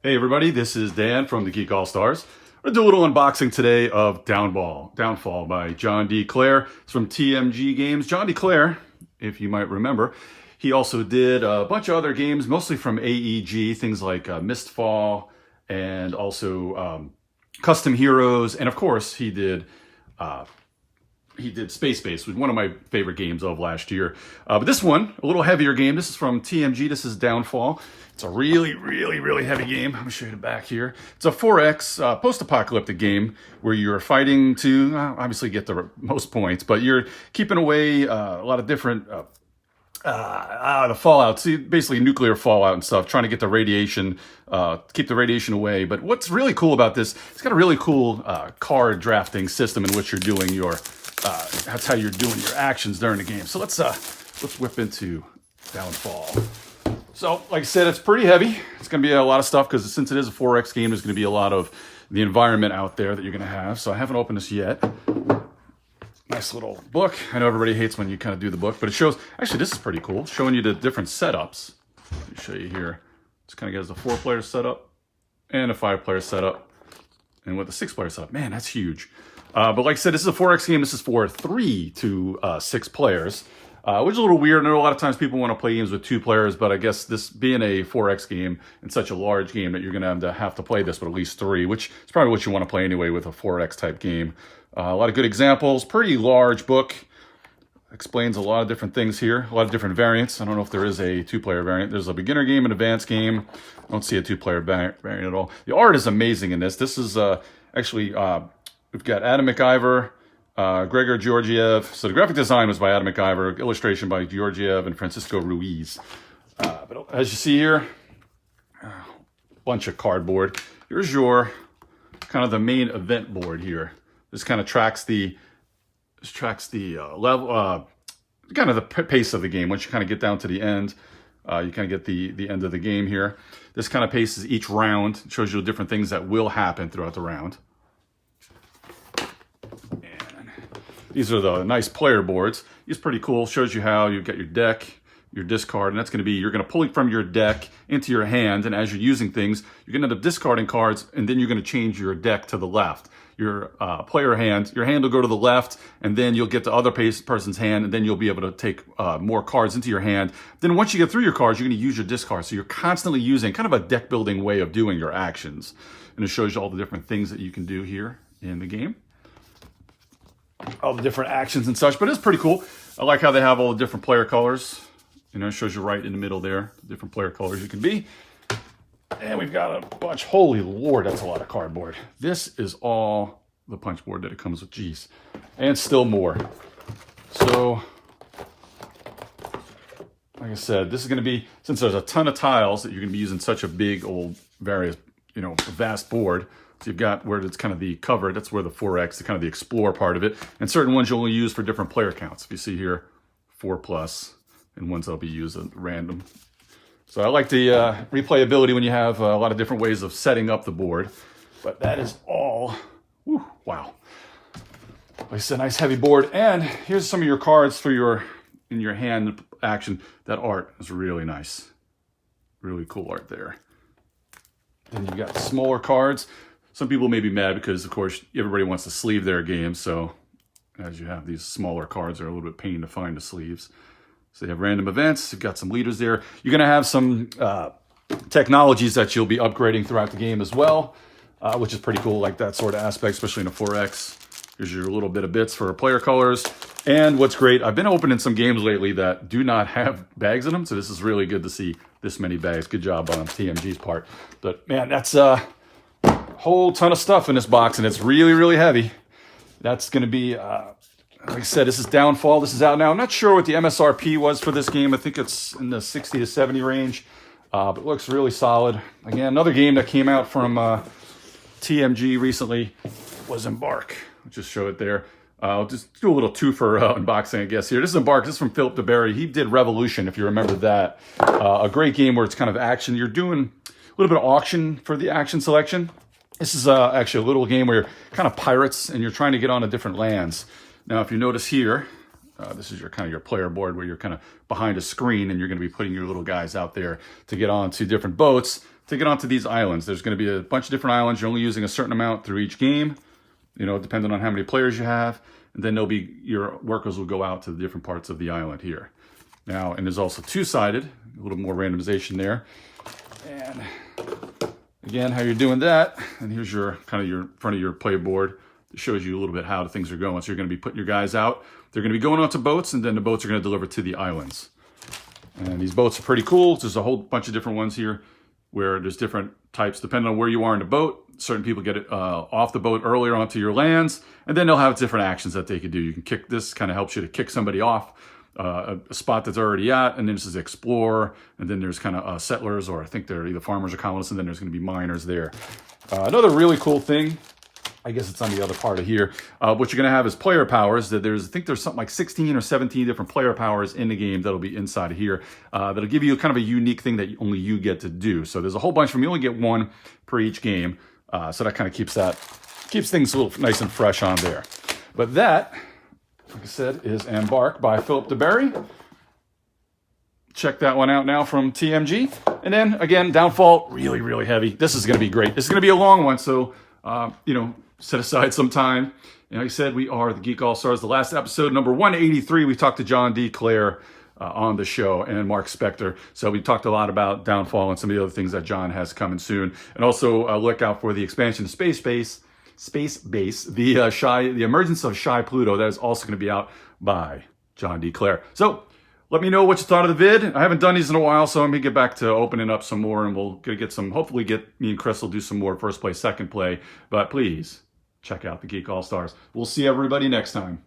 Hey everybody, this is Dan from the Geek Allstars. We're gonna do a little unboxing today of Downfall by John D. Clare. It's from TMG Games. John D. Clare, if you might remember, he also did a bunch of other games, mostly from AEG, things like Mistfall and also Custom Heroes, and of course he did Space Base, was one of my favorite games of last year. But this one, a little heavier game. This is from TMG. This is Downfall. It's a really, really, really heavy game. I'm going to show you the back here. It's a 4X post-apocalyptic game where you're fighting to obviously get the most points, but you're keeping away a lot of different the fallout, see, basically nuclear fallout and stuff, trying to get the radiation, keep the radiation away. But what's really cool about this, it's got a really cool card drafting system in which you're doing your, that's how you're doing your actions during the game. So let's whip into Downfall. So, like I said, it's pretty heavy. It's going to be a lot of stuff because since it is a 4X game, there's going to be a lot of the environment out there that you're going to have. So I haven't opened this yet. Nice little book. I know everybody hates when you kind of do the book, but it shows, actually this is pretty cool, showing you the different setups. Let me show you here. This kind of gives a 4-player setup and a 5-player setup. And with a 6-player setup, man, that's huge. But like I said, this is a 4X game. This is for 3 to 6 players. Which is a little weird. I know a lot of times people want to play games with 2 players, but I guess this being a 4X game and such a large game that you're going to have to play this with at least 3, which is probably what you want to play anyway with a 4X type game. A lot of good examples, pretty large book, explains a lot of different things here, a lot of different variants. I don't know if there is a 2-player variant. There's a beginner game, an advanced game. I don't see a 2-player variant at all. The art is amazing in this. This is actually, we've got Adam McIver, Gregor Georgiev. So the graphic design was by Adam McIver, illustration by Georgiev and Francisco Ruiz. But as you see here, a bunch of cardboard. Here's your kind of the main event board here. This kind of tracks the level, kind of the pace of the game. Once you kind of get down to the end, you kind of get the end of the game here. This kind of paces each round. It shows you different things that will happen throughout the round. These are the nice player boards. It's pretty cool. Shows you how you get your deck, your discard, and that's going to be, you're going to pull it from your deck into your hand, and as you're using things, you're going to end up discarding cards, and then you're going to change your deck to the left. Your player hand, your hand will go to the left, and then you'll get the other person's hand, and then you'll be able to take more cards into your hand. Then once you get through your cards, you're going to use your discard. So you're constantly using kind of a deck building way of doing your actions. And it shows you all the different things that you can do here in the game. All the different actions and such, but it's pretty cool. I like how they have all the different player colors. You know, it shows you right in the middle there, the different player colors you can be. And we've got a bunch. Holy Lord, that's a lot of cardboard. This is all the punch board that it comes with. Jeez. And still more. So, like I said, this is going to be, since there's a ton of tiles that you're going to be using such a big old various, you know, vast board. So you've got where it's kind of the cover, that's where the 4X, the kind of the explore part of it. And certain ones you'll only use for different player counts. If you see here, 4+, and ones that'll be used at random. So I like the replayability when you have a lot of different ways of setting up the board. But that is all, whew, wow. Like I said, nice heavy board. And here's some of your cards for your, in your hand action. That art is really nice. Really cool art there. Then you've got smaller cards. Some people may be mad because, of course, everybody wants to sleeve their game. So as you have these smaller cards, they're a little bit pain to find the sleeves. So you have random events. You've got some leaders there. You're going to have some technologies that you'll be upgrading throughout the game as well, which is pretty cool, like that sort of aspect, especially in a 4X. Here's your little bit of bits for player colors. And what's great, I've been opening some games lately that do not have bags in them. So this is really good to see this many bags. Good job on TMG's part. But man, that's whole ton of stuff in this box, and it's really, really heavy. That's going to be, like I said, this is Downfall. This is out now. I'm not sure what the MSRP was for this game. I think it's in the 60 to 70 range, but it looks really solid. Again, another game that came out from TMG recently was Embark. I'll just show it there. I'll just do a little two-fer unboxing, I guess, here. This is Embark. This is from Philip DeBerry. He did Revolution, if you remember that. A great game where it's kind of action. You're doing a little bit of auction for the action selection. This is actually a little game where you're kind of pirates and you're trying to get onto different lands. Now, if you notice here, this is your kind of your player board where you're kind of behind a screen and you're going to be putting your little guys out there to get onto different boats to get onto these islands. There's going to be a bunch of different islands. You're only using a certain amount through each game, you know, depending on how many players you have. And then your workers will go out to the different parts of the island here. Now, and there's also two-sided, a little more randomization there. And again, how you're doing that. And here's your kind of your front of your play board. It shows you a little bit how the things are going. So you're going to be putting your guys out. They're going to be going onto boats, and then the boats are going to deliver to the islands. And these boats are pretty cool. There's a whole bunch of different ones here where there's different types depending on where you are in the boat. Certain people get it off the boat earlier onto your lands, and then they'll have different actions that they could do. You can kick this, kind of helps you to kick somebody off a spot that's already at, and then this is explore, and then there's kind of settlers, or I think they're either farmers or colonists, and then there's going to be miners there. Another really cool thing, I guess it's on the other part of here, what you're going to have is player powers. I think there's something like 16 or 17 different player powers in the game that'll be inside of here. That'll give you kind of a unique thing that only you get to do. So there's a whole bunch of them. You only get one per each game. So that kind of keeps things a little nice and fresh on there. But that, like I said, is Embark by Philip DeBerry. Check that one out now from TMG. And then, again, Downfall, really, really heavy. This is going to be great. This is going to be a long one, so, you know, set aside some time. And like I said, we are the Geek Allstars. The last episode, number 183, we talked to John D. Clare on the show, and Mark Spector. So we talked a lot about Downfall and some of the other things that John has coming soon. And also look out for the expansion of Space Base, the Emergence of Shy Pluto. That is also going to be out by John D. Clare. So let me know what you thought of the vid. I haven't done these in a while, so let me get back to opening up some more, and we'll get some, hopefully get me and Chris will do some more first play, second play. But please check out the Geek Allstars. We'll see everybody next time.